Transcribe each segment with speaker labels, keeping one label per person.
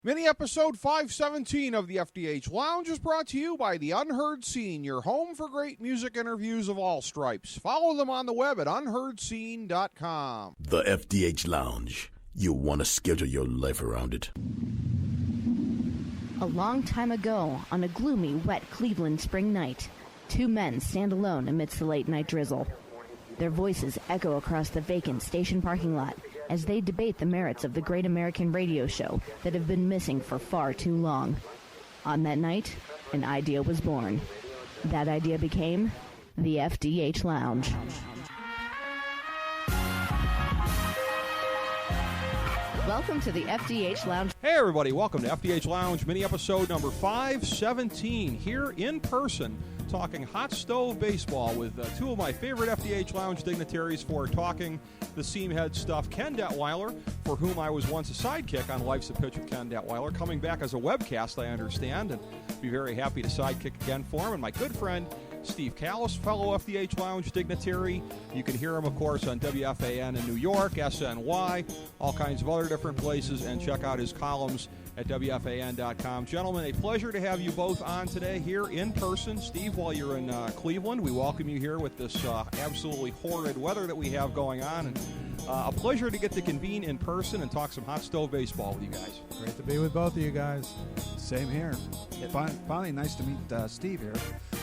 Speaker 1: Mini episode 517 of the FDH Lounge is brought to you by The Unheard Scene, your home for great music interviews of all stripes. Follow them on the web at unheardscene.com.
Speaker 2: The FDH Lounge. You'll want to schedule your life around it.
Speaker 3: A long time ago, on a gloomy, wet Cleveland spring night, two men stand alone amidst the late-night drizzle. Their voices echo across the vacant station parking lot as they debate the merits of the great American radio show that have been missing for far too long. On that night, an idea was born. That idea became the FDH Lounge. Welcome to the FDH Lounge.
Speaker 1: Hey everybody, welcome to FDH Lounge, mini episode number 517, here in person, talking hot stove baseball with two of my favorite FDH Lounge dignitaries for talking the seam head stuff. Ken Detwiler, for whom I was once a sidekick on Life's a Pitch with Ken Detwiler, coming back as a webcast, I understand, and be very happy to sidekick again for him. And my good friend, Steve Kallas, fellow FDH Lounge dignitary. You can hear him, of course, on WFAN in New York, SNY, all kinds of other different places, and check out his columns at WFAN.com. Gentlemen, a pleasure to have you both on today here in person. Steve, while you're in Cleveland, we welcome you here with this absolutely horrid weather that we have going on. And a pleasure to get to convene in person and talk some hot stove baseball with you guys.
Speaker 4: Great to be with both of you guys. Same here. Finally, nice to meet Steve here.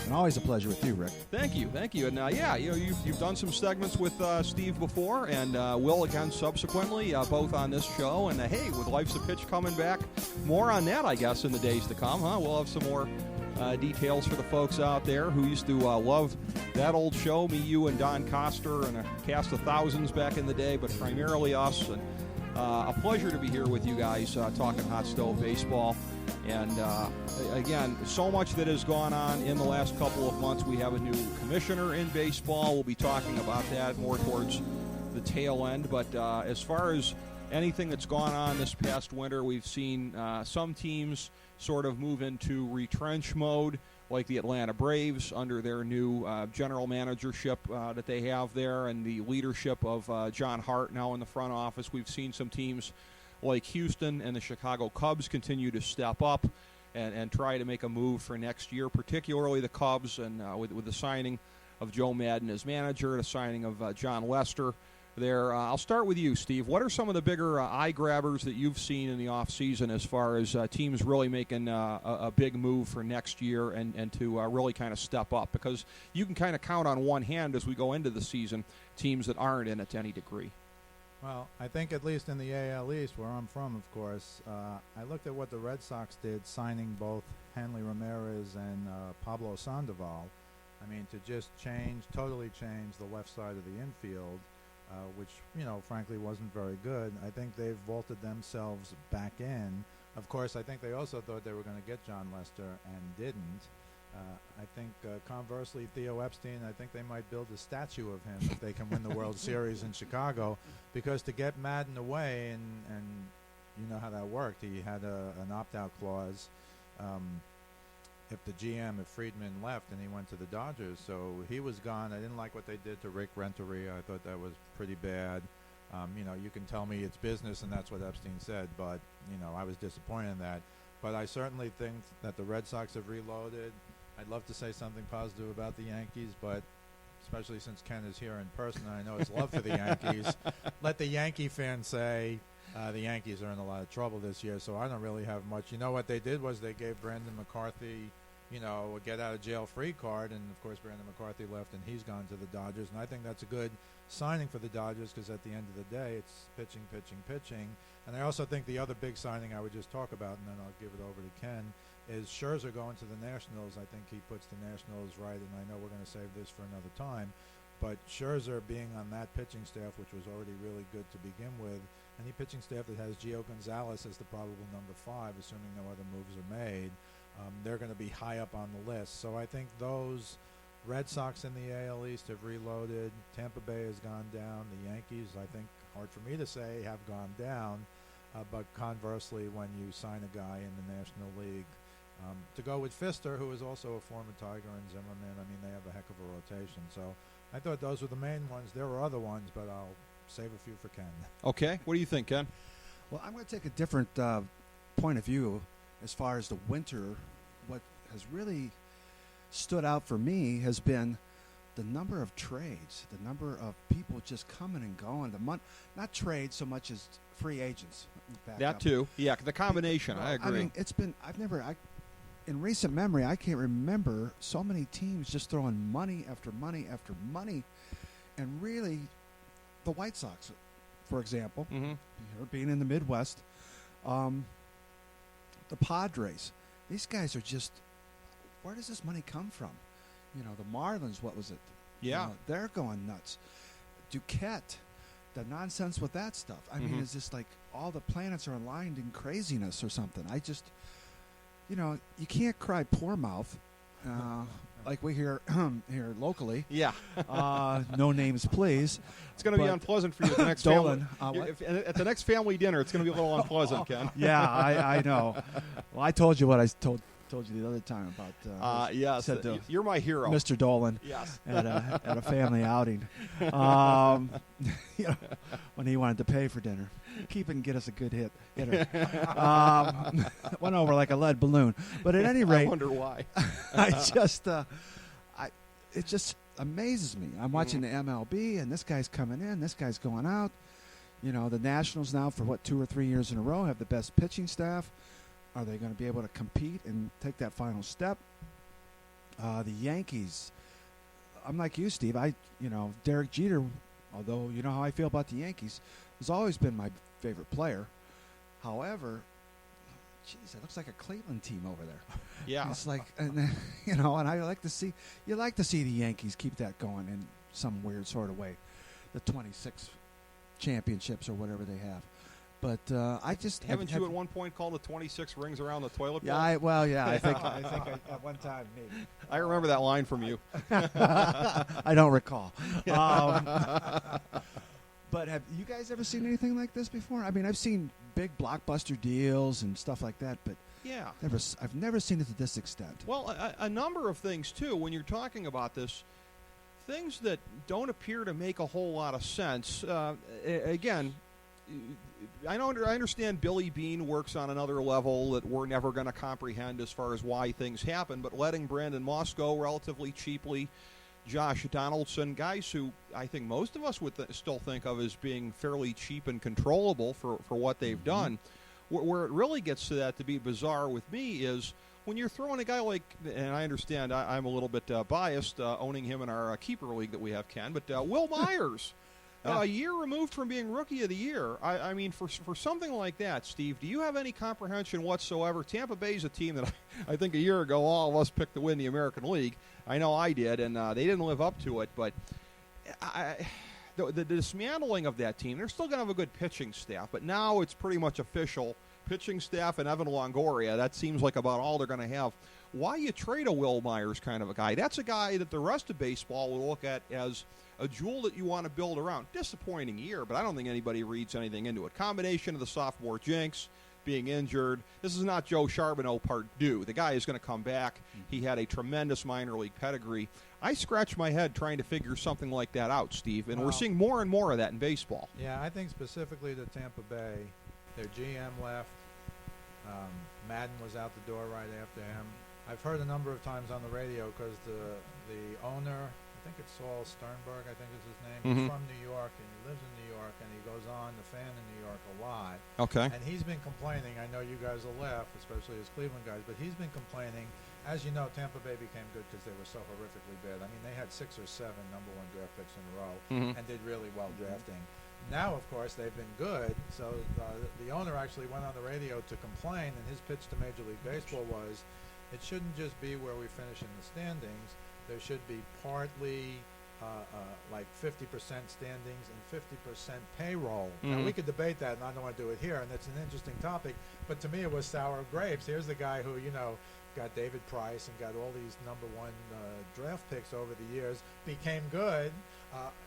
Speaker 4: And always a pleasure with you, Rick.
Speaker 1: Thank you. And you've done some segments with Steve before, and will again subsequently, both on this show. And hey, with Life's a Pitch coming back, more on that, I guess, in the days to come. We'll have some more details for the folks out there who used to love that old show. Me, you, and Don Coster, and a cast of thousands back in the day, but primarily us. And a pleasure to be here with you guys talking hot stove baseball. And again, so much that has gone on in the last couple of months. We have a new commissioner in baseball. We'll be talking about that more towards the tail end. But as far as anything that's gone on this past winter, we've seen some teams sort of move into retrench mode, like the Atlanta Braves under their new general managership that they have there, and the leadership of John Hart now in the front office. We've seen some teams like Houston and the Chicago Cubs continue to step up and try to make a move for next year, particularly the Cubs, and with the signing of Joe Madden as manager, the signing of John Lester there. I'll start with you, Steve. What are some of the bigger eye-grabbers that you've seen in the offseason as far as teams really making a big move for next year and to really kind of step up? Because you can kind of count on one hand as we go into the season teams that aren't in it to any degree.
Speaker 4: Well, I think at least in the AL East, where I'm from, of course, I looked at what the Red Sox did, signing both Hanley Ramirez and Pablo Sandoval. I mean, to just totally change the left side of the infield, which, frankly wasn't very good. I think they've vaulted themselves back in. Of course, I think they also thought they were going to get John Lester and didn't. I think, conversely, Theo Epstein, I think they might build a statue of him if they can win the World Series in Chicago, because to get Madden away, and you know how that worked. He had an opt-out clause if Friedman left and he went to the Dodgers. So he was gone. I didn't like what they did to Rick Renteria. I thought that was pretty bad. You can tell me it's business, and that's what Epstein said, but, I was disappointed in that. But I certainly think that the Red Sox have reloaded. I'd love to say something positive about the Yankees, but especially since Ken is here in person, and I know his love for the Yankees. Let the Yankee fan say the Yankees are in a lot of trouble this year, so I don't really have much. You know what they did was they gave Brandon McCarthy, a get-out-of-jail-free card, and, of course, Brandon McCarthy left, and he's gone to the Dodgers, and I think that's a good signing for the Dodgers because at the end of the day, it's pitching. And I also think the other big signing I would just talk about, and then I'll give it over to Ken, is Scherzer going to the Nationals. I think he puts the Nationals right, and I know we're going to save this for another time, but Scherzer being on that pitching staff, which was already really good to begin with, any pitching staff that has Gio Gonzalez as the probable number 5, assuming no other moves are made, they're going to be high up on the list. So I think those Red Sox in the AL East have reloaded. Tampa Bay has gone down. The Yankees, I think, hard for me to say, have gone down. But conversely, when you sign a guy in the National League, to go with Pfister, who is also a former Tiger, and Zimmerman, I mean, they have a heck of a rotation. So I thought those were the main ones. There were other ones, but I'll save a few for Ken.
Speaker 1: Okay. What do you think, Ken?
Speaker 5: Well, I'm going to take a different point of view, as far as the winter, what has really stood out for me has been the number of trades, the number of people just coming and going. Not trades so much as free agents.
Speaker 1: That too. Yeah, the combination. I agree.
Speaker 5: I mean, in recent memory, I can't remember so many teams just throwing money after money after money. And really, the White Sox, for example, being in the Midwest, the Padres, these guys are just, where does this money come from? You know, the Marlins, what was it?
Speaker 1: Yeah.
Speaker 5: You know, they're going nuts. Duquette, the nonsense with that stuff. I mean, it's just like all the planets are aligned in craziness or something. I just, you know, you can't cry poor mouth like we hear here locally.
Speaker 1: Yeah.
Speaker 5: No names, please.
Speaker 1: It's going to be unpleasant for you at the next
Speaker 5: Dolan,
Speaker 1: at the next family dinner. It's going to be a little unpleasant, Ken.
Speaker 5: Yeah, I know. Well, I told you what I told you the other time about.
Speaker 1: Yes, you're my hero,
Speaker 5: Mr. Dolan.
Speaker 1: Yes,
Speaker 5: at a family outing. You know, when he wanted to pay for dinner, keep it and get us a good hitter. Went over like a lead balloon. But at any rate,
Speaker 1: I wonder why.
Speaker 5: It just amazes me. I'm watching the MLB, and this guy's coming in, this guy's going out. You know, the Nationals now for 2 or 3 years in a row have the best pitching staff. Are they going to be able to compete and take that final step? The Yankees, I'm like you, Steve. Derek Jeter, although you know how I feel about the Yankees, has always been my favorite player. However, geez, it looks like a Cleveland team over there.
Speaker 1: Yeah,
Speaker 5: it's like, and I like to see the Yankees keep that going in some weird sort of way, the 26 championships or whatever they have. But I just
Speaker 1: haven't you at one point called the 26 rings around the toilet bowl?
Speaker 5: Yeah, I think at one time maybe.
Speaker 1: I remember that line from you.
Speaker 5: I don't recall. But have you guys ever seen anything like this before? I mean, I've seen big blockbuster deals and stuff like that, but
Speaker 1: yeah,
Speaker 5: I've never seen it to this extent.
Speaker 1: Well, a number of things too. When you're talking about this, things that don't appear to make a whole lot of sense. Again, I understand Billy Beane works on another level that we're never going to comprehend as far as why things happen, but letting Brandon Moss go relatively cheaply, Josh Donaldson, guys who I think most of us would still think of as being fairly cheap and controllable for what they've done. Where it really gets to that to be bizarre with me is when you're throwing a guy like, and I understand I'm a little bit biased owning him in our keeper league that we have, Ken, but Will Myers. A year removed from being Rookie of the Year. I mean, for something like that, Steve, do you have any comprehension whatsoever? Tampa Bay's a team that I think a year ago all of us picked to win the American League. I know I did, and they didn't live up to it. But the dismantling of that team, they're still going to have a good pitching staff, but now it's pretty much official. Pitching staff and Evan Longoria, that seems like about all they're going to have. Why you trade a Will Myers kind of a guy? That's a guy that the rest of baseball will look at as a jewel that you want to build around. Disappointing year, but I don't think anybody reads anything into it. Combination of the sophomore jinx, being injured. This is not Joe Charbonneau part due. The guy is going to come back. He had a tremendous minor league pedigree. I scratch my head trying to figure something like that out, Steve, and we're seeing more and more of that in baseball.
Speaker 4: Yeah, I think specifically to Tampa Bay, their GM left. Madden was out the door right after him. I've heard a number of times on the radio because the owner, I think it's Saul Sternberg, I think is his name. He's from New York, and he lives in New York, and he goes on the Fan in New York a lot.
Speaker 1: Okay.
Speaker 4: And he's been complaining. I know you guys will laugh, especially as Cleveland guys, but he's been complaining. As you know, Tampa Bay became good because they were so horrifically bad. I mean, they had 6 or 7 number 1 draft picks in a row and did really well drafting. Now, of course, they've been good. So the owner actually went on the radio to complain, and his pitch to Major League Baseball was, it shouldn't just be where we finish in the standings. There should be partly like 50% standings and 50% payroll. Now, we could debate that, and I don't want to do it here, and it's an interesting topic. But to me, it was sour grapes. Here's the guy who, got David Price and got all these number 1 draft picks over the years, became good,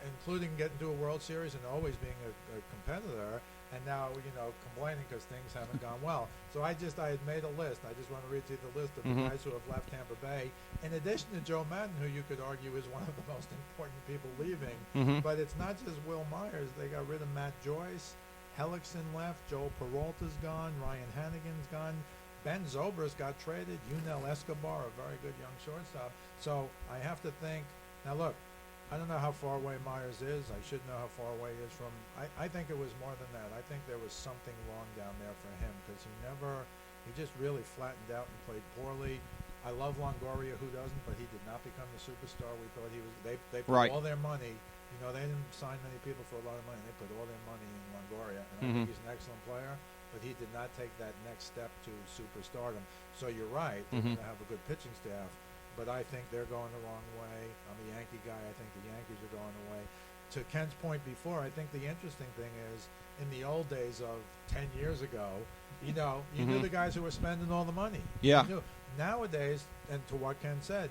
Speaker 4: including getting to a World Series and always being a competitor, and now, complaining because things haven't gone well. So I had made a list. I just want to read to you the list of the guys who have left Tampa Bay, in addition to Joe Madden, who you could argue is one of the most important people leaving. But it's not just Will Myers. They got rid of Matt Joyce, Hellickson left. Joel Peralta's gone. Ryan Hannigan's gone. Ben Zobrist got traded. Yunel Escobar, a very good young shortstop. So I have to think. Now look, I don't know how far away Myers is. I should know how far away he is from. I think it was more than that. I think there was something wrong down there for him because he just really flattened out and played poorly. I love Longoria, who doesn't, but he did not become the superstar we thought he was. They put all their money. You know, they didn't sign many people for a lot of money. They put all their money in Longoria, and I think he's an excellent player, but he did not take that next step to superstardom. So you're right. They're going to have a good pitching staff, but I think they're going the wrong way. I'm a Yankee guy. I think the Yankees are going away. To Ken's point before, I think the interesting thing is, in the old days of 10 years ago, you knew the guys who were spending all the money.
Speaker 1: Yeah.
Speaker 4: You knew. Nowadays, and to what Ken said,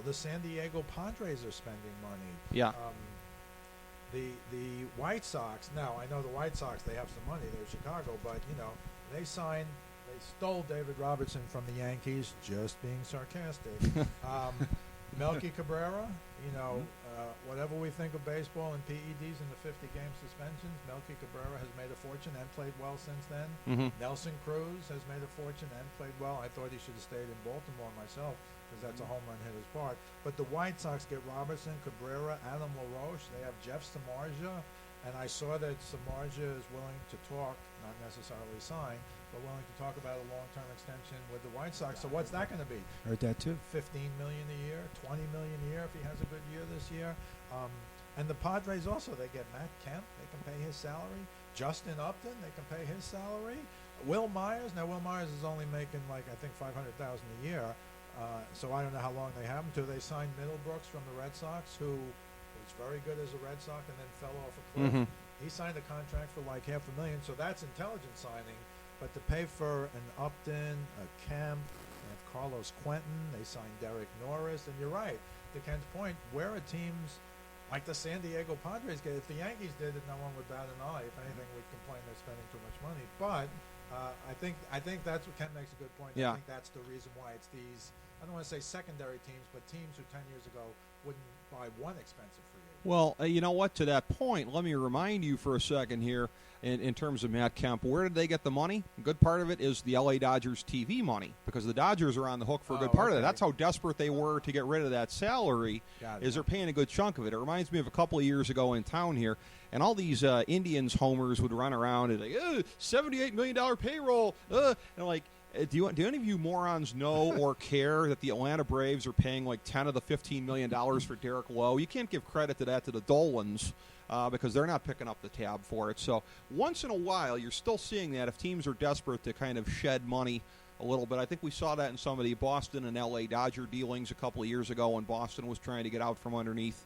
Speaker 4: the San Diego Padres are spending money.
Speaker 1: Yeah.
Speaker 4: The White Sox. Now I know the White Sox. They have some money. They're Chicago, but they stole David Robertson from the Yankees. Just being sarcastic. Melky Cabrera. Whatever we think of baseball and PEDs and the 50-game suspensions, Melky Cabrera has made a fortune and played well since then. Nelson Cruz has made a fortune and played well. I thought he should have stayed in Baltimore myself because that's a home run hitter's part. But the White Sox get Robertson, Cabrera, Adam LaRoche. They have Jeff Samardzija, and I saw that Samardzija is willing to talk, not necessarily sign, but willing to talk about a long-term extension with the White Sox. So what's that going to be?
Speaker 5: Heard that too.
Speaker 4: $15 million a year, $20 million a year if he has a good year this year. And the Padres also, they get Matt Kemp. They can pay his salary. Justin Upton, they can pay his salary. Will Myers. Now, Will Myers is only making I think $500,000 a year. So I don't know how long they have him to. They signed Middlebrooks from the Red Sox, who was very good as a Red Sox and then fell off a cliff. He signed a contract for like $500,000, so that's intelligent signing. But to pay for an Upton, a Kemp, they have Carlos Quentin, they signed Derek Norris, and you're right. To Ken's point, where are teams like the San Diego Padres get? If the Yankees did it, no one would bat an eye. If anything, we'd complain they're spending too much money. But I think that's what Ken makes a good point.
Speaker 1: Yeah.
Speaker 4: I think that's the reason why it's these. I don't want to say secondary teams, but teams who 10 years ago wouldn't buy one expensive free agent.
Speaker 1: Well, you know what? To that point, let me remind you for a second here in terms of Matt Kemp. Where did they get the money? A good part of it is the L.A. Dodgers TV money because the Dodgers are on the hook for a good part of it. That's how desperate they were to get rid of that salary is they're paying a good chunk of it. It reminds me of a couple of years ago in town here, and all these Indians homers would run around and like, $78 million payroll. And like, do any of you morons know or care that the Atlanta Braves are paying like $10 of the $15 million for Derek Lowe? You can't give credit to that to the Dolans because they're not picking up the tab for it. So once in a while, you're still seeing that if teams are desperate to kind of shed money a little bit. I think we saw that in some of the Boston and L.A. Dodger dealings a couple of years ago when Boston was trying to get out from underneath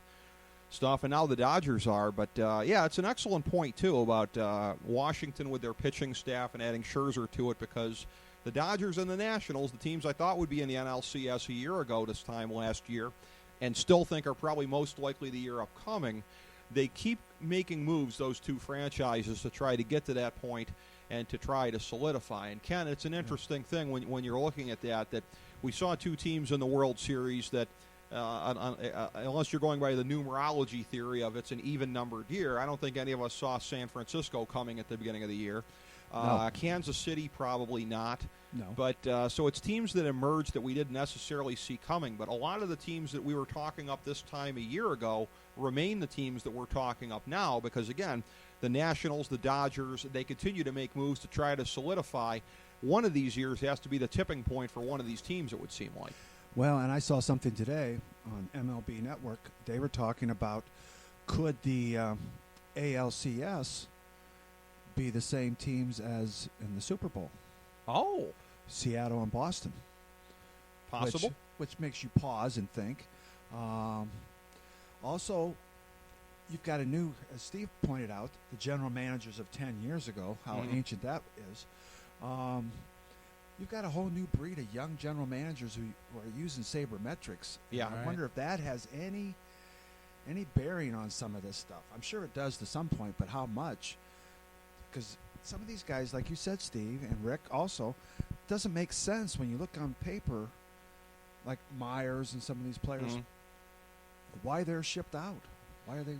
Speaker 1: stuff, and now the Dodgers are. But, yeah, it's an excellent point, too, about Washington with their pitching staff and adding Scherzer to it because the Dodgers and the Nationals, the teams I thought would be in the NLCS a year ago this time last year and still think are probably most likely the year upcoming, they keep making moves, those two franchises, to try to get to that point and to try to solidify. And, Ken, it's an interesting thing when you're looking at that we saw two teams in the World Series that, unless you're going by the numerology theory of it's an even-numbered year, I don't think any of us saw San Francisco coming at the beginning of the year.
Speaker 5: No.
Speaker 1: Kansas City, probably not.
Speaker 5: No.
Speaker 1: But so it's teams that emerged that we didn't necessarily see coming. But a lot of the teams that we were talking up this time a year ago remain the teams that we're talking up now because, again, the Nationals, the Dodgers, they continue to make moves to try to solidify. One of these years has to be the tipping point for one of these teams, it would seem like.
Speaker 5: Well, and I saw something today on MLB Network. They were talking about could the ALCS be the same teams as in the Super Bowl?
Speaker 1: Oh.
Speaker 5: Seattle and Boston.
Speaker 1: Possible.
Speaker 5: Which makes you pause and think. Also, you've got a new, as Steve pointed out, the general managers of 10 years ago, how ancient that is. You've got a whole new breed of young general managers who are using sabermetrics.
Speaker 1: Yeah.
Speaker 5: I wonder if that has any bearing on some of this stuff. I'm sure it does to some point, but how much? Because some of these guys, like you said, Steve, and Rick also, doesn't make sense when you look on paper, like Myers and some of these players, why they're shipped out. Why are they,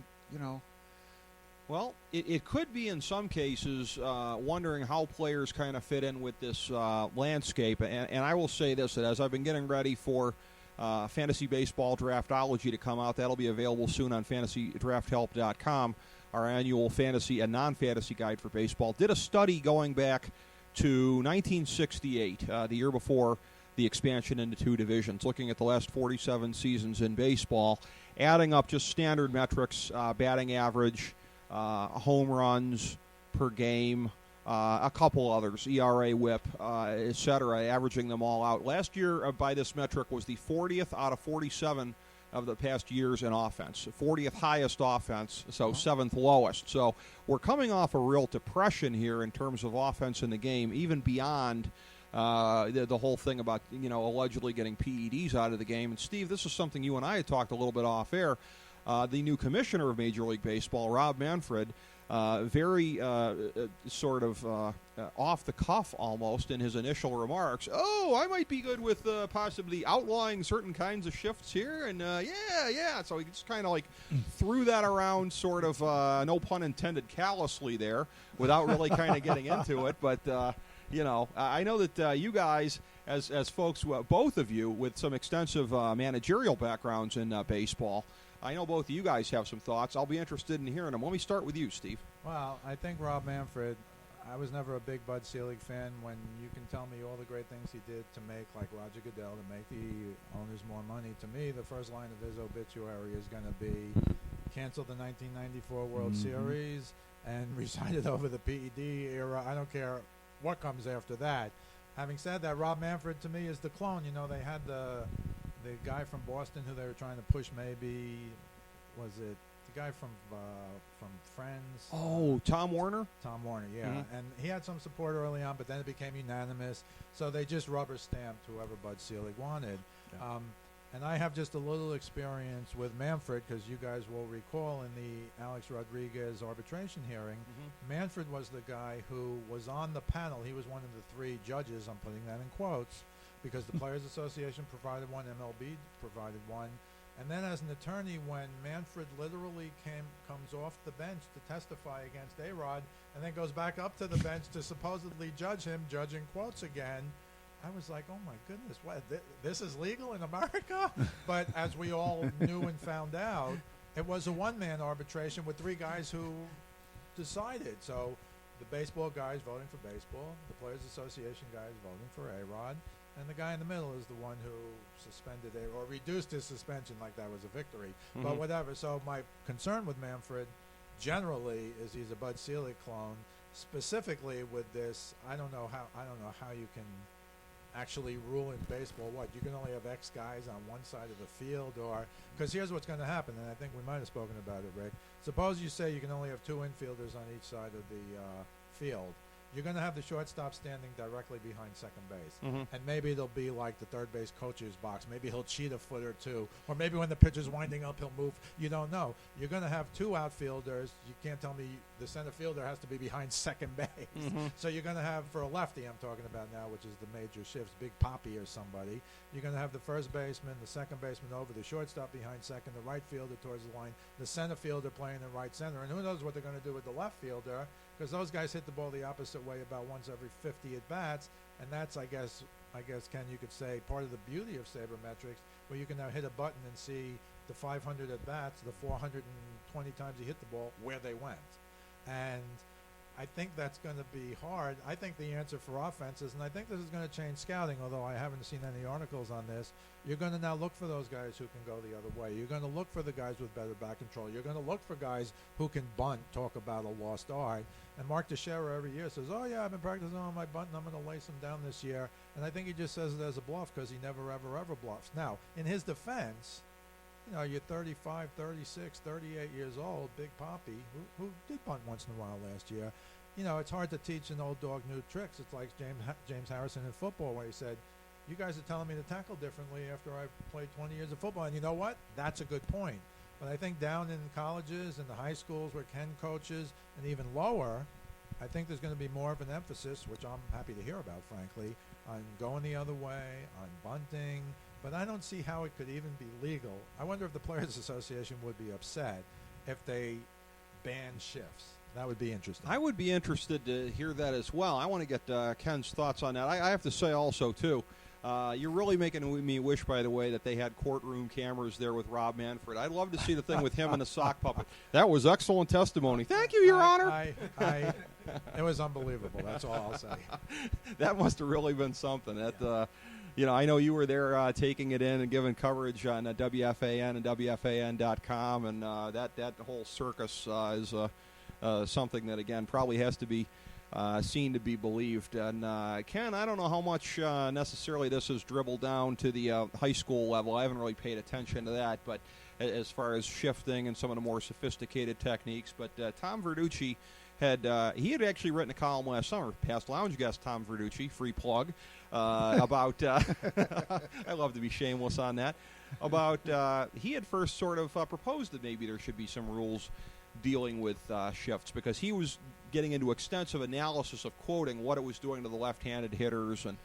Speaker 1: Well, it could be in some cases wondering how players kind of fit in with this landscape. And I will say this, that as I've been getting ready for Fantasy Baseball Draftology to come out, that'll be available soon on FantasyDraftHelp.com, our annual fantasy and non-fantasy guide for baseball. Did a study going back to 1968, the year before the expansion into two divisions, looking at the last 47 seasons in baseball, adding up just standard metrics, batting average, home runs per game, a couple others, ERA, WHIP, et cetera, averaging them all out. Last year, by this metric, was the 40th out of 47 of the past years in offense. 40th highest offense, so 7th lowest. So we're coming off a real depression here in terms of offense in the game, even beyond the whole thing about, allegedly getting PEDs out of the game. And, Steve, this is something you and I had talked a little bit off air. The new commissioner of Major League Baseball, Rob Manfred, very sort of off the cuff almost in his initial remarks. Oh, I might be good with possibly outlawing certain kinds of shifts here. And yeah. So he just kind of like threw that around sort of, no pun intended, callously there without really kind of getting into it. But, I know that you guys, as folks, both of you with some extensive managerial backgrounds in baseball, I know both of you guys have some thoughts. I'll be interested in hearing them. Let me start with you, Steve.
Speaker 4: Well, I think Rob Manfred, I was never a big Bud Selig fan. When you can tell me all the great things he did to make, like Roger Goodell, to make the owners more money, to me, the first line of his obituary is going to be cancel the 1994 World Series and recite it over the PED era. I don't care what comes after that. Having said that, Rob Manfred, to me, is the clone. They had the guy from Boston who they were trying to push, maybe, was it the guy from Friends?
Speaker 1: Oh, Tom Warner?
Speaker 4: Tom Warner, yeah. And he had some support early on, but then it became unanimous. So they just rubber stamped whoever Bud Selig wanted. Yeah. And I have just a little experience with Manfred, because you guys will recall in the Alex Rodriguez arbitration hearing, Manfred was the guy who was on the panel. He was one of the three judges, I'm putting that in quotes, because the Players Association provided one, MLB provided one. And then as an attorney, when Manfred literally comes off the bench to testify against A-Rod and then goes back up to the bench to supposedly judge him, judging quotes again, I was like, oh, my goodness, what? This is legal in America? But as we all knew and found out, it was a one-man arbitration with three guys who decided. So the baseball guys voting for baseball, the Players Association guys voting for A-Rod, and the guy in the middle is the one who suspended or reduced his suspension like that was a victory. But whatever. So my concern with Manfred generally is he's a Bud Selig clone. Specifically with this, I don't know how you can actually rule in baseball. What, you can only have X guys on one side of the field, or because here's what's going to happen, and I think we might have spoken about it, Rick. Suppose you say you can only have two infielders on each side of the field. You're going to have the shortstop standing directly behind second base. And maybe it'll be like the third base coach's box. Maybe he'll cheat a foot or two. Or maybe when the pitcher's winding up, he'll move. You don't know. You're going to have two outfielders. You can't tell me the center fielder has to be behind second base. So you're going to have, for a lefty I'm talking about now, which is the major shifts, Big Poppy or somebody, you're going to have the first baseman, the second baseman over, the shortstop behind second, the right fielder towards the line, the center fielder playing in right center. And who knows what they're going to do with the left fielder, because those guys hit the ball the opposite way about once every 50 at-bats, and that's, I guess, Ken, you could say, part of the beauty of sabermetrics, where you can now hit a button and see the 500 at-bats, the 420 times he hit the ball, where they went. And I think that's going to be hard. I think the answer for offenses, and I think this is going to change scouting, although I haven't seen any articles on this, you're going to now look for those guys who can go the other way. You're going to look for the guys with better back control. You're going to look for guys who can bunt, talk about a lost art. And Mark Teixeira every year says, oh, yeah, I've been practicing on my bunt, and I'm going to lace him down this year. And I think he just says it as a bluff because he never, ever bluffs. Now, in his defense, you're 35, 36, 38 years old, Big Poppy, who did bunt once in a while last year. It's hard to teach an old dog new tricks. It's like James Harrison in football, where he said, you guys are telling me to tackle differently after I've played 20 years of football. And you know what? That's a good point. But I think down in colleges and the high schools where Ken coaches, and even lower, I think there's going to be more of an emphasis, which I'm happy to hear about, frankly, on going the other way, on bunting. But I don't see how it could even be legal. I wonder if the Players Association would be upset if they ban shifts. That would be interesting.
Speaker 1: I would be interested to hear that as well. I want to get Ken's thoughts on that. I have to say also, too, you're really making me wish, by the way, that they had courtroom cameras there with Rob Manfred. I'd love to see the thing with him and the sock puppet. That was excellent testimony. Thank you, Your Honor.
Speaker 4: It was unbelievable. That's all I'll say.
Speaker 1: That must have really been something. That, I know you were there taking it in and giving coverage on WFAN and WFAN.com, and that whole circus is something that, again, probably has to be seen to be believed. And Ken, I don't know how much necessarily this has dribbled down to the high school level. I haven't really paid attention to that, but as far as shifting and some of the more sophisticated techniques. But Tom Verducci had actually written a column last summer, past lounge guest Tom Verducci, free plug, about I love to be shameless on that, about he had first sort of proposed that maybe there should be some rules dealing with shifts, because he was getting into extensive analysis of quoting what it was doing to the left-handed hitters and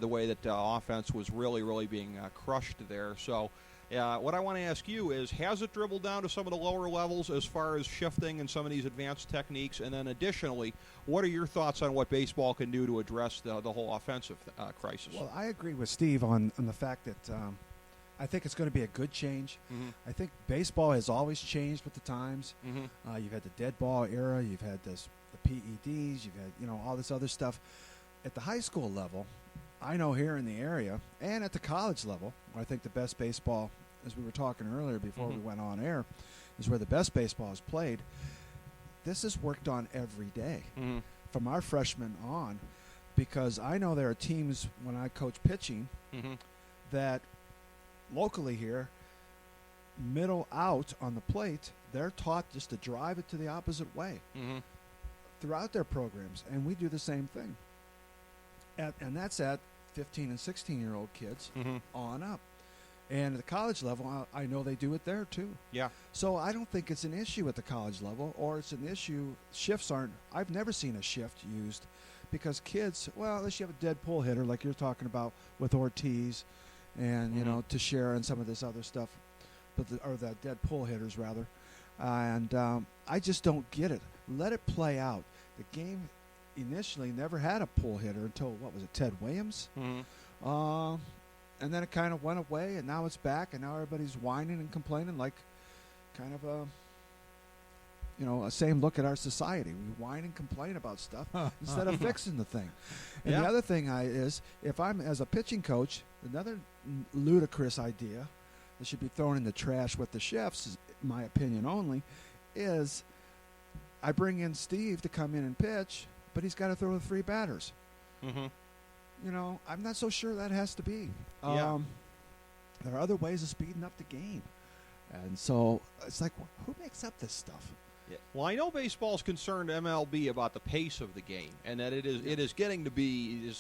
Speaker 1: the way that offense was really being crushed there. So what I want to ask you is, has it dribbled down to some of the lower levels as far as shifting and some of these advanced techniques? And then additionally, what are your thoughts on what baseball can do to address the whole offensive crisis?
Speaker 5: Well, I agree with Steve on the fact that I think it's going to be a good change.
Speaker 1: Mm-hmm.
Speaker 5: I think baseball has always changed with the times.
Speaker 1: Mm-hmm.
Speaker 5: You've had the dead ball era. You've had the PEDs. You've had all this other stuff. At the high school level, I know here in the area and at the college level, where I think the best baseball, as we were talking earlier before we went on air, is where the best baseball is played. This is worked on every day from our freshmen on, because I know there are teams when I coach pitching that locally here, middle out on the plate, they're taught just to drive it to the opposite way throughout their programs, and we do the same thing. And that's at 15 and 16-year-old kids on up. And at the college level, I know they do it there too.
Speaker 1: Yeah.
Speaker 5: So I don't think it's an issue at the college level, or it's an issue. Shifts aren't. I've never seen a shift used, because kids, well, unless you have a dead pull hitter like you're talking about with Ortiz, and Teixeira and some of this other stuff, or the dead pull hitters rather, and I just don't get it. Let it play out. The game initially never had a pull hitter until, what was it, Ted Williams? And then it kind of went away, and now it's back, and now everybody's whining and complaining like kind of a same look at our society. We whine and complain about stuff instead of fixing the thing. And the other thing is, if I'm, as a pitching coach, another ludicrous idea that should be thrown in the trash with the shifts, is my opinion only, is I bring in Steve to come in and pitch, but he's got to throw with 3 batters. I'm not so sure that has to be. There are other ways of speeding up the game. And so it's like, who makes up this stuff?
Speaker 1: Yeah. Well, I know baseball's concerned MLB about the pace of the game, and that it is getting to be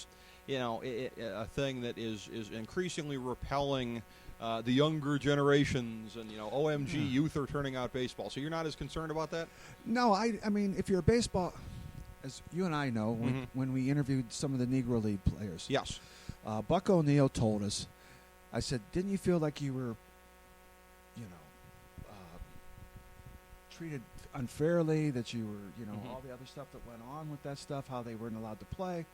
Speaker 1: a thing that is increasingly repelling the younger generations, and OMG, youth are turning out baseball. So you're not as concerned about that?
Speaker 5: No, I mean, if you're a baseball, as you and I know, when we interviewed some of the Negro League players,
Speaker 1: yes,
Speaker 5: Buck O'Neill told us, I said, didn't you feel like you were, treated unfairly, that you were, all the other stuff that went on with that stuff, how they weren't allowed to play?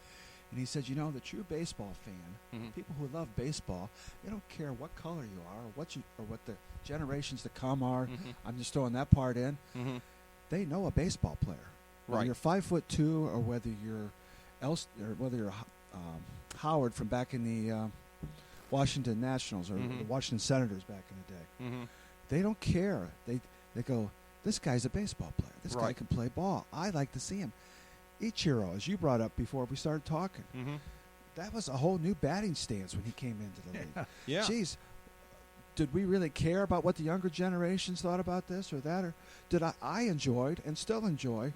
Speaker 5: And he said, the true baseball fan, people who love baseball, they don't care what color you are, or what the generations to come are. I'm just throwing that part in. They know a baseball player. Whether you're 5'2", or whether you're Howard from back in the Washington Nationals, or the Washington Senators back in the day. They don't care. They go, this guy's a baseball player. This guy can play ball. I like to see him. Ichiro, as you brought up before we started talking, that was a whole new batting stance when he came into the league.
Speaker 1: Yeah.
Speaker 5: Jeez, did we really care about what the younger generations thought about this or that? Or did I enjoyed and still enjoy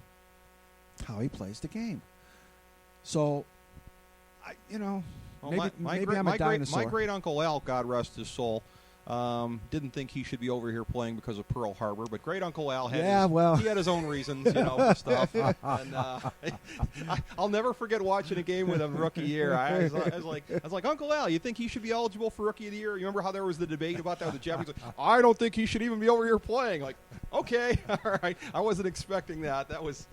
Speaker 5: how he plays the game. So, maybe I'm a dinosaur.
Speaker 1: My great uncle Al, God rest his soul, Didn't think he should be over here playing because of Pearl Harbor, but great Uncle Al had he had his own reasons, for stuff. And I'll never forget watching a game with him rookie year. I was like, Uncle Al, you think he should be eligible for Rookie of the Year? You remember how there was the debate about that with the Japanese? Like, I don't think he should even be over here playing. Like, okay, all right. I wasn't expecting that. That was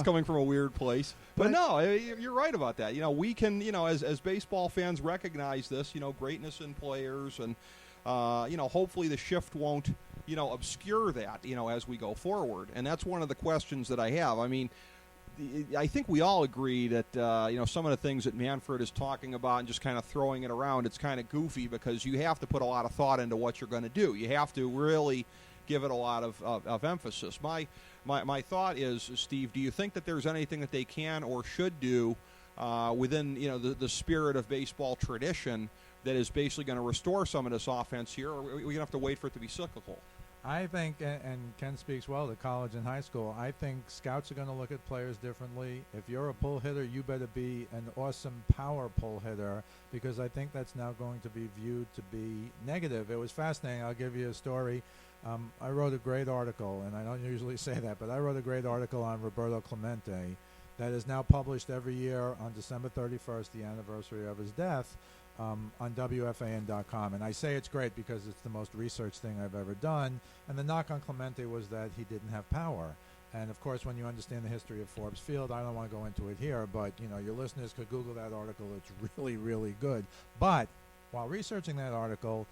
Speaker 1: coming from a weird place. But no, you're right about that. We can, as baseball fans recognize this, greatness in players, and hopefully the shift won't, obscure that, as we go forward. And that's one of the questions that I have. I mean, I think we all agree that, some of the things that Manfred is talking about and just kind of throwing it around, it's kind of goofy because you have to put a lot of thought into what you're going to do. You have to really give it a lot of emphasis. My thought is, Steve, do you think that there's anything that they can or should do within, the spirit of baseball tradition that is basically going to restore some of this offense here, or are we going to have to wait for it to be cyclical?
Speaker 4: I think, and Ken speaks well to college and high school, I think scouts are going to look at players differently. If you're a pull hitter, you better be an awesome power pull hitter, because I think that's now going to be viewed to be negative. It was fascinating. I'll give you a story. I wrote a great article, and I don't usually say that, but I wrote a great article on Roberto Clemente that is now published every year on December 31st, the anniversary of his death, on WFAN.com. And I say it's great because it's the most researched thing I've ever done. And the knock on Clemente was that he didn't have power. And, of course, when you understand the history of Forbes Field, I don't want to go into it here, but, your listeners could Google that article. It's really, really good. But while researching that article,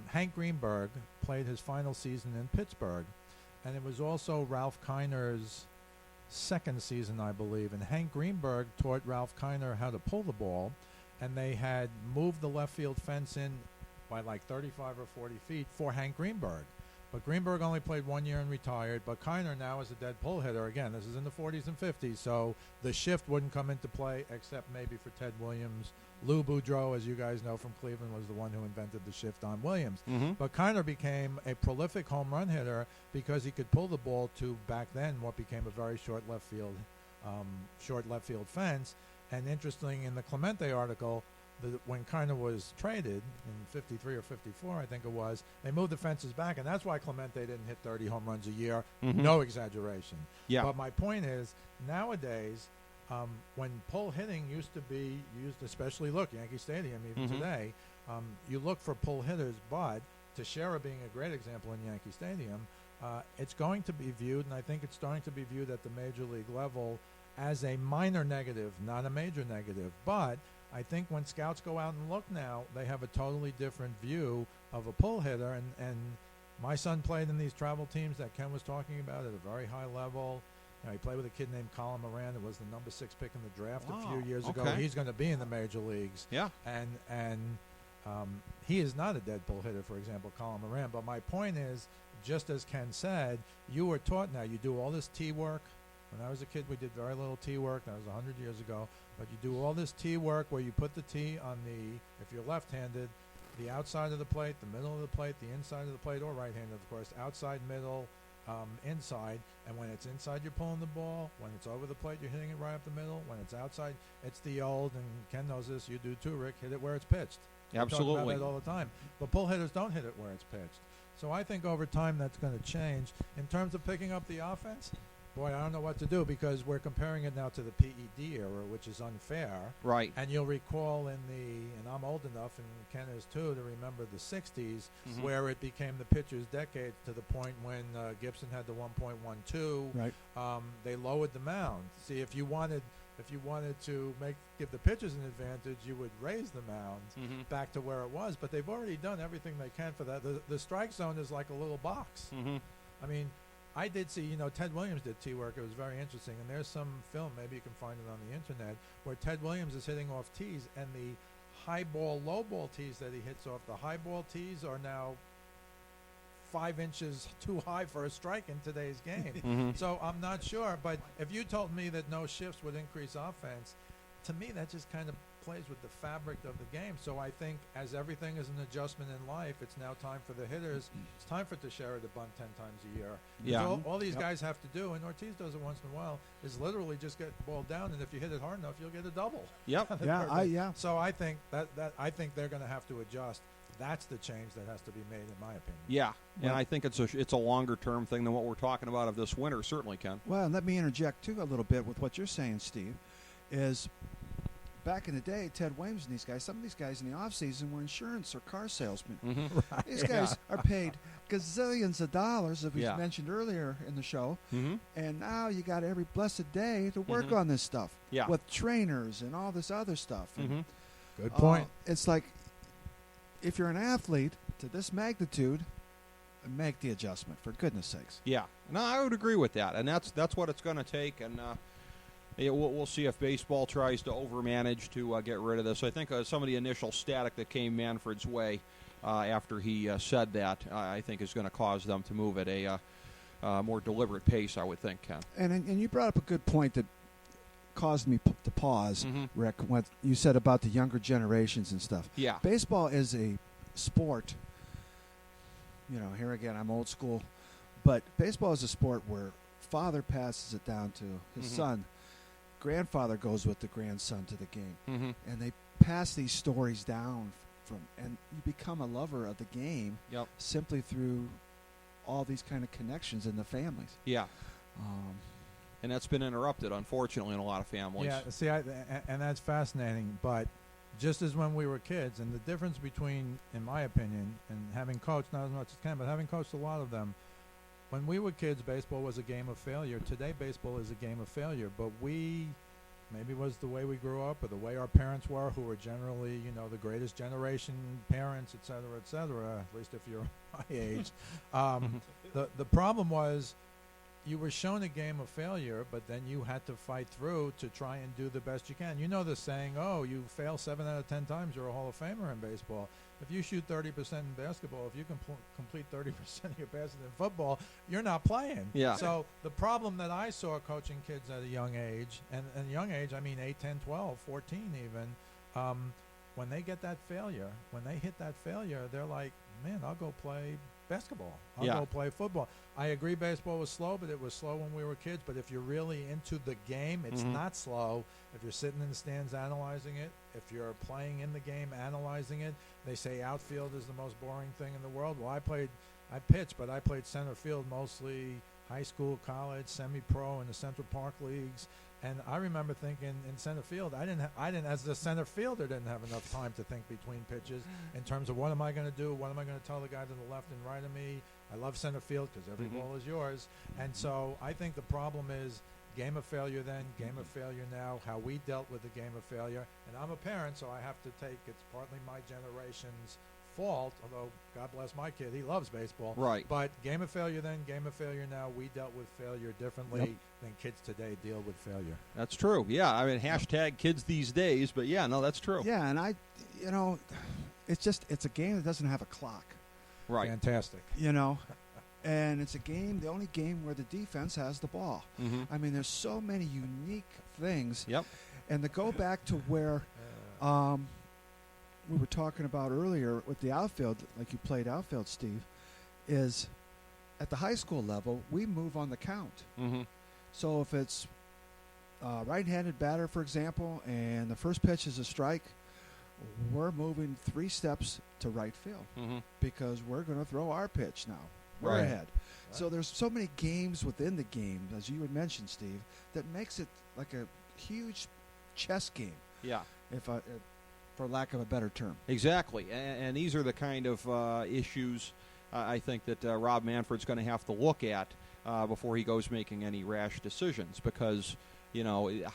Speaker 4: Hank Greenberg played his final season in Pittsburgh. And it was also Ralph Kiner's second season, I believe. And Hank Greenberg taught Ralph Kiner how to pull the ball. And they had moved the left field fence in by like 35 or 40 feet for Hank Greenberg. But Greenberg only played 1 year and retired. But Kiner now is a dead pull hitter. Again, this is in the 40s and 50s, so the shift wouldn't come into play except maybe for Ted Williams. Lou Boudreau, as you guys know from Cleveland, was the one who invented the shift on Williams.
Speaker 1: Mm-hmm.
Speaker 4: But Kiner became a prolific home run hitter because he could pull the ball to, back then, what became a very short left field fence. And interesting, in the Clemente article, when Kiner was traded in 53 or 54, I think it was, they moved the fences back, and that's why Clemente didn't hit 30 home runs a year.
Speaker 1: Mm-hmm.
Speaker 4: No exaggeration.
Speaker 1: Yeah.
Speaker 4: But my point is, nowadays, when pull hitting used to be used, especially, Yankee Stadium, even
Speaker 1: Mm-hmm.
Speaker 4: today, you look for pull hitters, but Teixeira being a great example in Yankee Stadium, it's going to be viewed, and I think it's starting to be viewed at the major league level as a minor negative, not a major negative. But I think when scouts go out and look now, they have a totally different view of a pull hitter. And my son played in these travel teams that Ken was talking about at a very high level. He played with a kid named Colin Moran, who was the number 6 pick in the draft a few years ago. He's going to be in the major leagues.
Speaker 1: Yeah.
Speaker 4: And he is not a dead pull hitter, for example, Colin Moran. But my point is, just as Ken said, you were taught now, you do all this tee work. When I was a kid, we did very little tee work. That was 100 years ago. But you do all this tee work where you put the tee on if you're left-handed, the outside of the plate, the middle of the plate, the inside of the plate, or right-handed, of course, outside, middle, inside. And when it's inside, you're pulling the ball. When it's over the plate, you're hitting it right up the middle. When it's outside, it's the old, and Ken knows this, you do too, Rick, hit it where it's pitched.
Speaker 1: Absolutely.
Speaker 4: We talk about that all the time. But pull hitters don't hit it where it's pitched. So I think over time that's going to change. In terms of picking up the offense, boy, I don't know what to do, because we're comparing it now to the PED era, which is unfair.
Speaker 1: Right.
Speaker 4: And you'll recall and I'm old enough, and Ken is too, to remember the 60s,
Speaker 1: Mm-hmm.
Speaker 4: where it became the pitcher's decade, to the point when Gibson had the 1.12.
Speaker 5: Right.
Speaker 4: They lowered the mound. See, if you wanted to give the pitchers an advantage, you would raise the mound
Speaker 1: Mm-hmm.
Speaker 4: back to where it was. But they've already done everything they can for that. The strike zone is like a little box.
Speaker 1: Mm-hmm.
Speaker 4: I mean, I did see, Ted Williams did tee work. It was very interesting. And there's some film, maybe you can find it on the internet, where Ted Williams is hitting off tees, and the high ball, low ball tees that he hits off, the high ball tees are now 5 inches too high for a strike in today's game.
Speaker 1: Mm-hmm.
Speaker 4: So I'm not sure. But if you told me that no shifts would increase offense, to me that just kind of plays with the fabric of the game. So I think, as everything is an adjustment in life, it's now time for the hitters. It's time for Teixeira to bunt 10 times a year.
Speaker 1: Yeah.
Speaker 4: All these guys have to do, and Ortiz does it once in a while, is literally just get the ball down, and if you hit it hard enough, you'll get a double.
Speaker 1: Yep.
Speaker 5: Yeah.
Speaker 4: So I think I think they're going to have to adjust. That's the change that has to be made, in my opinion.
Speaker 1: Yeah, and I think it's a longer term thing than what we're talking about of this winter. Certainly, Ken.
Speaker 5: Well, and let me interject too a little bit with what you're saying, Steve. Is back in the day, Ted Williams and these guys, some of these guys in the off season were insurance or car salesmen.
Speaker 1: Mm-hmm.
Speaker 4: Right,
Speaker 5: These guys are paid gazillions of dollars, as we
Speaker 1: Yeah.
Speaker 5: mentioned earlier in the show.
Speaker 1: Mm-hmm.
Speaker 5: And now you got every blessed day to work
Speaker 1: Mhm.
Speaker 5: on this stuff
Speaker 1: Yeah.
Speaker 5: with trainers and all this other stuff. And,
Speaker 1: Mm-hmm.
Speaker 4: Good point.
Speaker 5: it's like if you're an athlete to this magnitude, make the adjustment, for goodness sakes.
Speaker 1: Yeah, no, I would agree with that, and that's what it's going to take, and we'll see if baseball tries to overmanage to get rid of this. I think some of the initial static that came Manfred's way after he said that, I think is going to cause them to move at a more deliberate pace, I would think, Ken.
Speaker 5: And you brought up a good point that caused me to pause,
Speaker 1: Mhm.
Speaker 5: Rick, what you said about the younger generations and stuff.
Speaker 1: Yeah.
Speaker 5: Baseball is a sport. You know, here again, I'm old school, but baseball is a sport where father passes it down to his
Speaker 1: Mhm.
Speaker 5: son, grandfather goes with the grandson to the game,
Speaker 1: Mm-hmm.
Speaker 5: and they pass these stories down and you become a lover of the game
Speaker 1: Yep.
Speaker 5: simply through all these kind of connections in the families.
Speaker 1: Yeah,
Speaker 5: Um,
Speaker 1: and that's been interrupted, unfortunately, in a lot of families.
Speaker 4: Yeah, see, and that's fascinating. But just as when we were kids, and the difference between, in my opinion, and having coached, not as much as Ken, but having coached a lot of them, when we were kids, baseball was a game of failure. Today, baseball is a game of failure. But maybe it was the way we grew up or the way our parents were, who were generally, the greatest generation parents, et cetera, at least if you're my age. The problem was, you were shown a game of failure, but then you had to fight through to try and do the best you can. You know the saying, you fail 7 out of 10 times, you're a Hall of Famer in baseball. If you shoot 30% in basketball, if you can complete 30% of your passes in football, you're not playing.
Speaker 1: Yeah.
Speaker 4: So the problem that I saw coaching kids at a young age, and young age, I mean 8, 10, 12, 14 even, when they get that failure, when they hit that failure, they're like, man, I'll go play basketball. I'll
Speaker 1: Yeah.
Speaker 4: go play football. I agree baseball was slow, but it was slow when we were kids. But if you're really into the game, it's
Speaker 1: Mhm.
Speaker 4: not slow. If you're sitting in the stands analyzing it, if you're playing in the game analyzing it, they say outfield is the most boring thing in the world. Well, I pitched, but I played center field mostly, high school, college, semi-pro in the Central Park leagues. And I remember thinking in center field, I didn't as the center fielder didn't have enough time to think between pitches in terms of what am I going to do, what am I going to tell the guy to the left and right of me. I love center field because every
Speaker 1: Mhm.
Speaker 4: ball is yours. And so I think the problem is game of failure then, game of failure now, how we dealt with the game of failure. And I'm a parent, so I have to take, it's partly my generation's fault, although God bless my kid, he loves baseball.
Speaker 1: Right.
Speaker 4: But game of failure then, game of failure now, we dealt with failure differently
Speaker 1: Yep.
Speaker 4: than kids today deal with failure.
Speaker 1: That's true. Yeah, I mean, hashtag kids these days, but yeah, no, that's true.
Speaker 5: yeah, and it's a game that doesn't have a clock,
Speaker 1: Right.
Speaker 5: and it's the only game where the defense has the ball.
Speaker 1: Mm-hmm.
Speaker 5: I mean, there's so many unique things.
Speaker 1: Yep.
Speaker 5: And to go back to where we were talking about earlier with the outfield, like you played outfield, Steve, is at the high school level, we move on the count.
Speaker 1: Mm-hmm.
Speaker 5: So if it's right-handed batter, for example, and the first pitch is a strike, we're moving 3 steps to right field
Speaker 1: Mm-hmm.
Speaker 5: because we're going to throw our pitch now. We're
Speaker 1: Right.
Speaker 5: ahead. So there's so many games within the game, as you had mentioned, Steve, that makes it like a huge chess game,
Speaker 1: Yeah.
Speaker 5: for lack of a better term.
Speaker 1: Exactly, and these are the kind of issues I think that Rob Manfred's going to have to look at before he goes making any rash decisions, because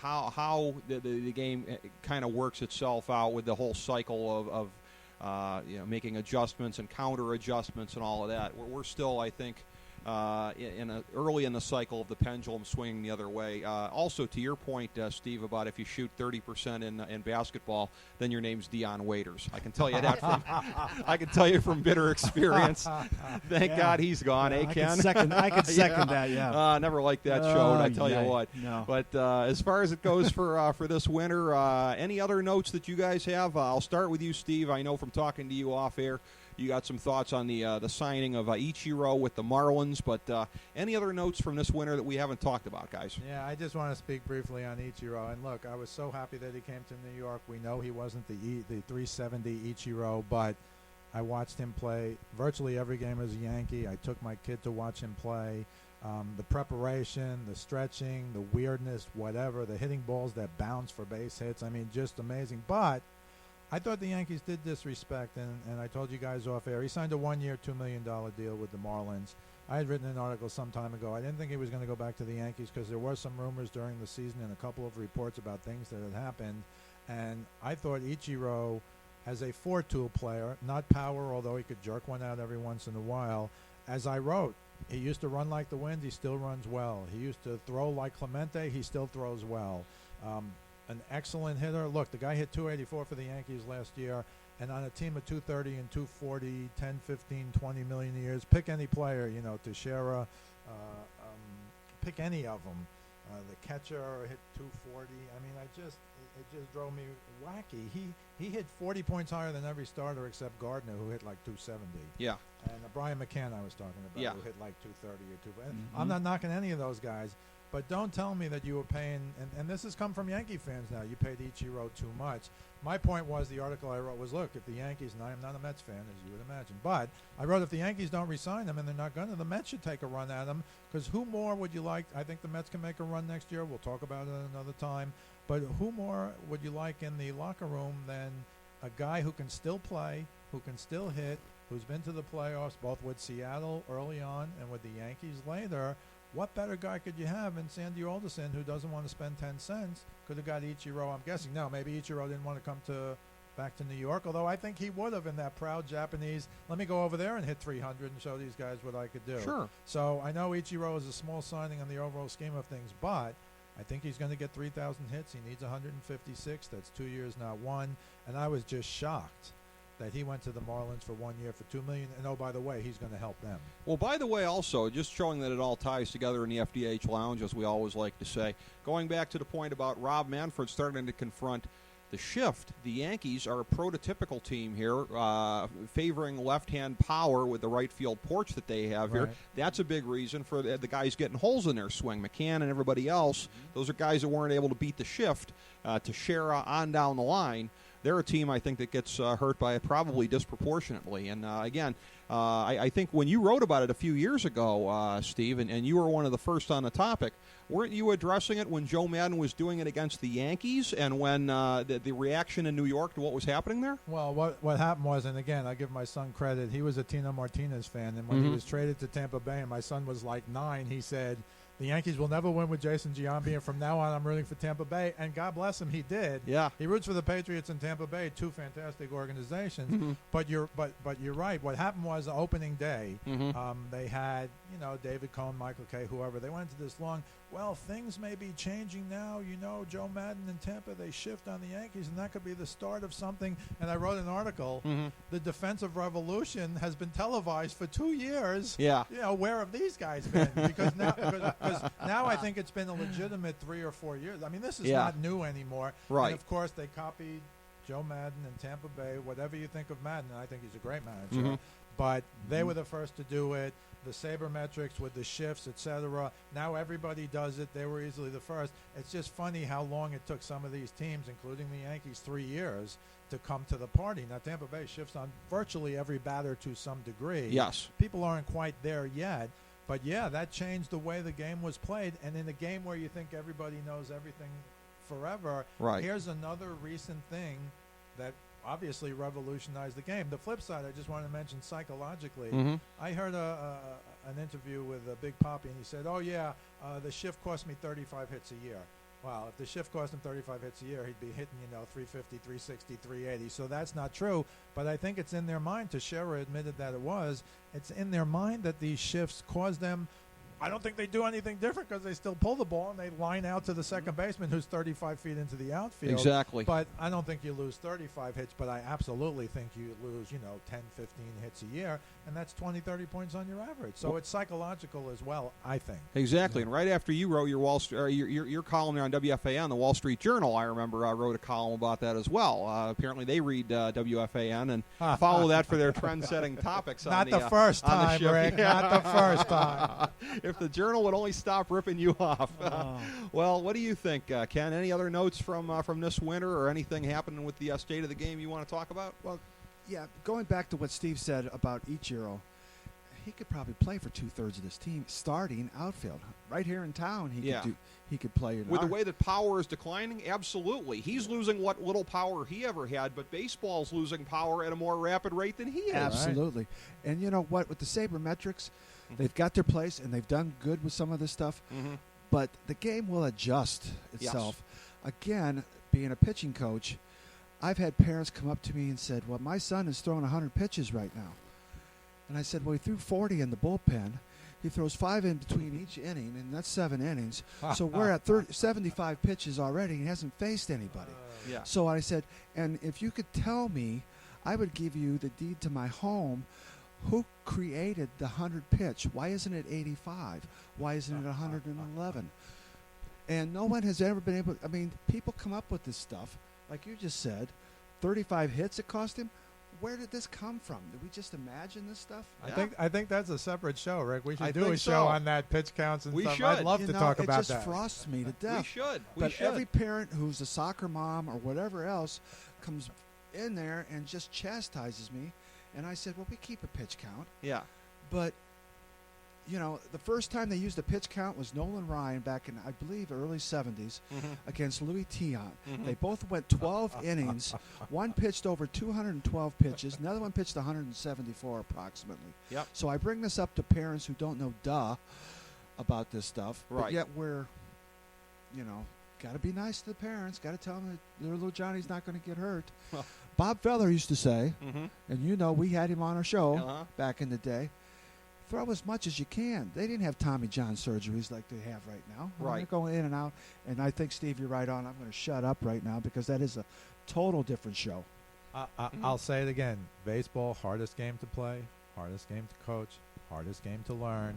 Speaker 1: how the game kind of works itself out with the whole cycle of making adjustments and counter adjustments and all of that. We're still, I think, early in the cycle of the pendulum swinging the other way. Also, to your point, Steve, about if you shoot 30% in basketball, then your name's Deion Waiters. I can tell you that from bitter experience. Thank God he's gone,
Speaker 5: Yeah,
Speaker 1: Ken?
Speaker 5: I could second that. Yeah.
Speaker 1: Never liked that show, and I tell you
Speaker 5: yeah,
Speaker 1: what.
Speaker 5: No.
Speaker 1: But as far as it goes for this winter, any other notes that you guys have? I'll start with you, Steve. I know from talking to you off air, you got some thoughts on the signing of Ichiro with the Marlins, but any other notes from this winter that we haven't talked about, guys?
Speaker 4: Yeah, I just want to speak briefly on Ichiro. And look, I was so happy that he came to New York. We know he wasn't the 370 Ichiro, but I watched him play virtually every game as a Yankee. I took my kid to watch him play. The preparation, the stretching, the weirdness, whatever, the hitting balls that bounce for base hits. I mean, just amazing. But I thought the Yankees did disrespect, and I told you guys off air, he signed a 1-year, $2 million deal with the Marlins. I had written an article some time ago. I didn't think he was going to go back to the Yankees because there were some rumors during the season and a couple of reports about things that had happened. And I thought Ichiro, as a four-tool player, not power, although he could jerk one out every once in a while, as I wrote, he used to run like the wind. He still runs well. He used to throw like Clemente. He still throws well. An excellent hitter. Look, the guy hit 284 for the Yankees last year, and on a team of 230 and 240, 10, 15, 20 million years, pick any player, you know, Teixeira, pick any of them. The catcher hit 240. I mean, it just drove me wacky. He hit 40 points higher than every starter except Gardner, who hit like 270.
Speaker 1: Yeah.
Speaker 4: And Brian McCann I was talking about, who hit like 230 or 240.
Speaker 5: Mm-hmm.
Speaker 4: I'm not knocking any of those guys, but don't tell me that you were paying, and this has come from Yankee fans now, you paid Ichiro too much. My point was, the article I wrote was, look, if the Yankees, and I am not a Mets fan, as you would imagine, but I wrote if the Yankees don't re-sign him, and they're not going to, the Mets should take a run at him, because who more would you like? I think the Mets can make a run next year. We'll talk about it another time. But who more would you like in the locker room than a guy who can still play, who can still hit, who's been to the playoffs, both with Seattle early on and with the Yankees later? What better guy could you have than Sandy Alderson, who doesn't want to spend 10 cents? Could have got Ichiro, I'm guessing. No, maybe Ichiro didn't want to come back to New York, although I think he would have in that proud Japanese, let me go over there and hit 300 and show these guys what I could do.
Speaker 1: Sure.
Speaker 4: So I know Ichiro is a small signing on the overall scheme of things, but I think he's going to get 3,000 hits. He needs 156. That's 2 years, not one. And I was just shocked that he went to the Marlins for 1 year for $2 million. And oh, by the way, he's going to help them.
Speaker 1: Well, by the way, also, just showing that it all ties together in the FDH Lounge, as we always like to say, going back to the point about Rob Manfred starting to confront the shift, the Yankees are a prototypical team here, favoring left-hand power with the right field porch that they have here.
Speaker 4: Right.
Speaker 1: That's a big reason for the guys getting holes in their swing. McCann and everybody else, those are guys that weren't able to beat the shift. Teixeira on down the line. They're a team, I think, that gets hurt by it probably disproportionately. And, again, I think when you wrote about it a few years ago, Steve, and you were one of the first on the topic, weren't you addressing it when Joe Madden was doing it against the Yankees and when the reaction in New York to what was happening there?
Speaker 4: Well, what happened was, and again, I give my son credit, he was a Tino Martinez fan, and when he was traded to Tampa Bay and my son was like 9, he said, the Yankees will never win with Jason Giambi, and from now on I'm rooting for Tampa Bay. And God bless him, he did.
Speaker 1: Yeah.
Speaker 4: He roots for the Patriots and Tampa Bay, two fantastic organizations. But you're right. What happened was opening day, they had, David Cohn, Michael Kay, whoever. They went into this long, well, things may be changing now. Joe Madden in Tampa, they shift on the Yankees, and that could be the start of something. And I wrote an article, the defensive revolution has been televised for 2 years.
Speaker 1: Yeah.
Speaker 4: Where have these guys been? Because now I think it's been a legitimate 3 or 4 years. I mean, this is not new anymore.
Speaker 1: Right.
Speaker 4: And, of course, they copied Joe Madden in Tampa Bay. Whatever you think of Madden, I think he's a great manager. But they were the first to do it. The sabermetrics with the shifts, etc. Now everybody does it. They were easily the first. It's just funny how long it took some of these teams, including the Yankees, 3 years to come to the party. Now Tampa Bay shifts on virtually every batter to some degree.
Speaker 1: Yes.
Speaker 4: People aren't quite there yet. But, yeah, that changed the way the game was played. And in a game where you think everybody knows everything forever, here's another recent thing that obviously revolutionized the game. The flip side, I just want to mention psychologically, I heard an interview with Big Papi, and he said, the shift cost me 35 hits a year. Well, if the shift cost him 35 hits a year, he'd be hitting, 350, 360, 380. So that's not true. But I think it's in their mind. Teixeira admitted that it was. It's in their mind that these shifts cause them. I don't think they do anything different because they still pull the ball and they line out to the second baseman who's 35 feet into the outfield.
Speaker 1: Exactly.
Speaker 4: But I don't think you lose 35 hits, but I absolutely think you lose, 10, 15 hits a year, and that's 20, 30 points on your average. So it's psychological as well, I think.
Speaker 1: Exactly. And right after you wrote your column there on WFAN, the Wall Street Journal, I remember I wrote a column about that as well. Apparently they read WFAN and follow that for their trend-setting topics.
Speaker 4: Not the first time, Rick. Not the first time.
Speaker 1: If the Journal would only stop ripping you off. Well, what do you think, Ken? Any other notes from this winter or anything happening with the state of the game you want to talk about?
Speaker 5: Well, Yeah, going back to what Steve said about Ichiro, he could probably play for 2/3 of this team, starting outfield. Right here in town, he could play.
Speaker 1: With the way that power is declining, absolutely. He's losing what little power he ever had, but baseball's losing power at a more rapid rate than he is.
Speaker 5: Absolutely. Right. And you know what? With the sabermetrics, they've got their place, and they've done good with some of this stuff. But the game will adjust itself. Yes. Again, being a pitching coach, I've had parents come up to me and said, well, my son is throwing 100 pitches right now. And I said, well, he threw 40 in the bullpen. He throws 5 in between each inning, and that's 7 innings. So we're at 75 pitches already. He hasn't faced anybody. So I said, and if you could tell me, I would give you the deed to my home. Who created the 100 pitch? Why isn't it 85? Why isn't it 111? And no one has ever been able. I mean, people come up with this stuff, like you just said, 35 hits it cost him. Where did this come from? Did we just imagine this stuff?
Speaker 4: I think that's a separate show, Rick. We should do a show on that, pitch counts and stuff.
Speaker 1: Should.
Speaker 4: I'd love to talk about that.
Speaker 5: It just frosts me to death.
Speaker 1: We should.
Speaker 5: Every parent who's a soccer mom or whatever else comes in there and just chastises me. And I said, well, we keep a pitch count.
Speaker 1: Yeah.
Speaker 5: But, you know, the first time they used a pitch count was Nolan Ryan back in, I believe, early 70s against Louis Tiant. They both went 12 innings. One pitched over 212 pitches. Another one pitched 174 approximately.
Speaker 1: Yep.
Speaker 5: So I bring this up to parents who don't know about this stuff.
Speaker 1: Right.
Speaker 5: But yet we're, you know, got to be nice to the parents. Got to tell them that their little Johnny's not going to get hurt. Bob Feller used to say, and you know we had him on our show back in the day, throw as much as you can. They didn't have Tommy John surgeries like they have right now. They're going in and out. And I think, Steve, you're right on. I'm going to shut up right now because that is a total different show.
Speaker 4: I'll say it again. Baseball, hardest game to play, hardest game to coach, hardest game to learn,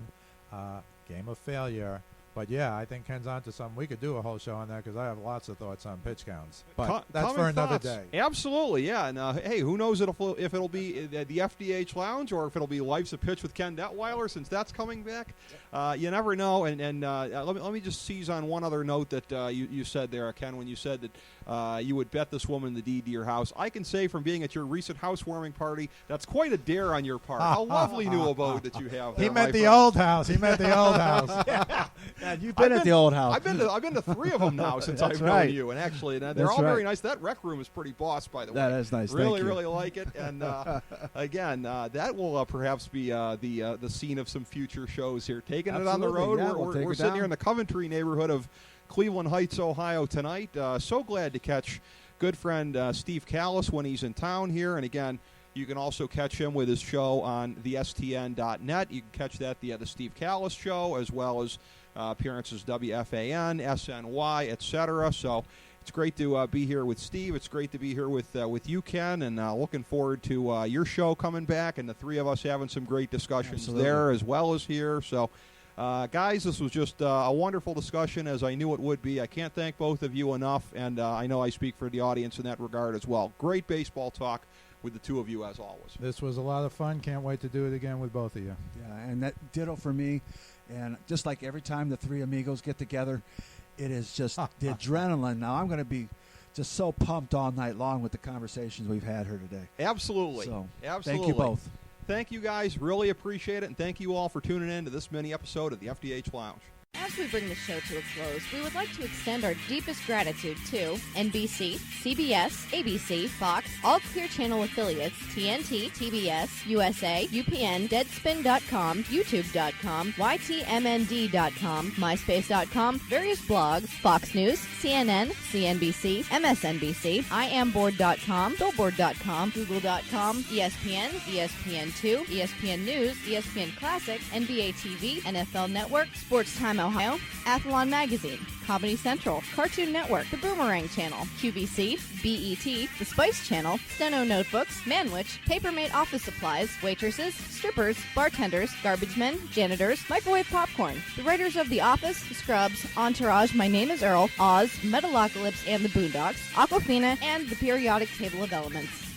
Speaker 4: game of failure. But, yeah, I think Ken's onto something. We could do a whole show on that because I have lots of thoughts on pitch counts. But that's for another day.
Speaker 1: Absolutely, yeah. And, hey, who knows if it'll be the FDH Lounge or if it'll be Life's a Pitch with Ken Detwiler since that's coming back. You never know. And let me just seize on one other note that you said there, Ken, when you said that you would bet this woman the deed to your house. I can say from being at your recent housewarming party, that's quite a dare on your part. A lovely new abode that you have there.
Speaker 4: He meant the old house. He meant the old house.
Speaker 5: Yeah, you've been at the old house.
Speaker 1: I've been to 3 of them now since I've known you, and actually they're all very nice. That rec room is pretty boss, by the way.
Speaker 5: That is nice.
Speaker 1: Really, really like it. And again, that will perhaps be the scene of some future shows here. Taking it on the road.
Speaker 5: Yeah,
Speaker 1: we're sitting here in the Coventry neighborhood of Cleveland Heights, Ohio tonight. So glad to catch good friend Steve Kallas when he's in town here. And again, you can also catch him with his show on thestn.net. You can catch that the Steve Kallas Show, as well as appearances WFAN, SNY, etc. So it's great to be here with Steve. It's great to be here with you, Ken, and looking forward to your show coming back and the 3 of us having some great discussions there as well as here. So, guys, this was just a wonderful discussion, as I knew it would be. I can't thank both of you enough, and I know I speak for the audience in that regard as well. Great baseball talk with the 2 of you, as always.
Speaker 4: This was a lot of fun. Can't wait to do it again with both of you.
Speaker 5: Yeah, and that ditto for me. And just like every time the 3 amigos get together, it is just the adrenaline. Now I'm going to be just so pumped all night long with the conversations we've had here today.
Speaker 1: Absolutely.
Speaker 5: So,
Speaker 1: absolutely.
Speaker 5: Thank you both.
Speaker 1: Thank you, guys. Really appreciate it. And thank you all for tuning in to this mini episode of the FDH Lounge.
Speaker 3: As we bring the show to a close, we would like to extend our deepest gratitude to NBC, CBS, ABC, Fox, all Clear Channel affiliates, TNT, TBS, USA, UPN, Deadspin.com, YouTube.com, YTMND.com, MySpace.com, various blogs, Fox News, CNN, CNBC, MSNBC, IamBoard.com, Billboard.com, Google.com, ESPN, ESPN2, ESPN News, ESPN Classic, NBA TV, NFL Network, Sports Time Ohio, Athlon Magazine, Comedy Central, Cartoon Network, The Boomerang Channel, QVC, BET, The Spice Channel, Steno Notebooks, Manwich, Papermate Office Supplies, waitresses, strippers, bartenders, garbage men, janitors, microwave popcorn, the writers of The Office, Scrubs, Entourage, My Name is Earl, Oz, Metalocalypse and the Boondocks, Aquafina, and the Periodic Table of Elements.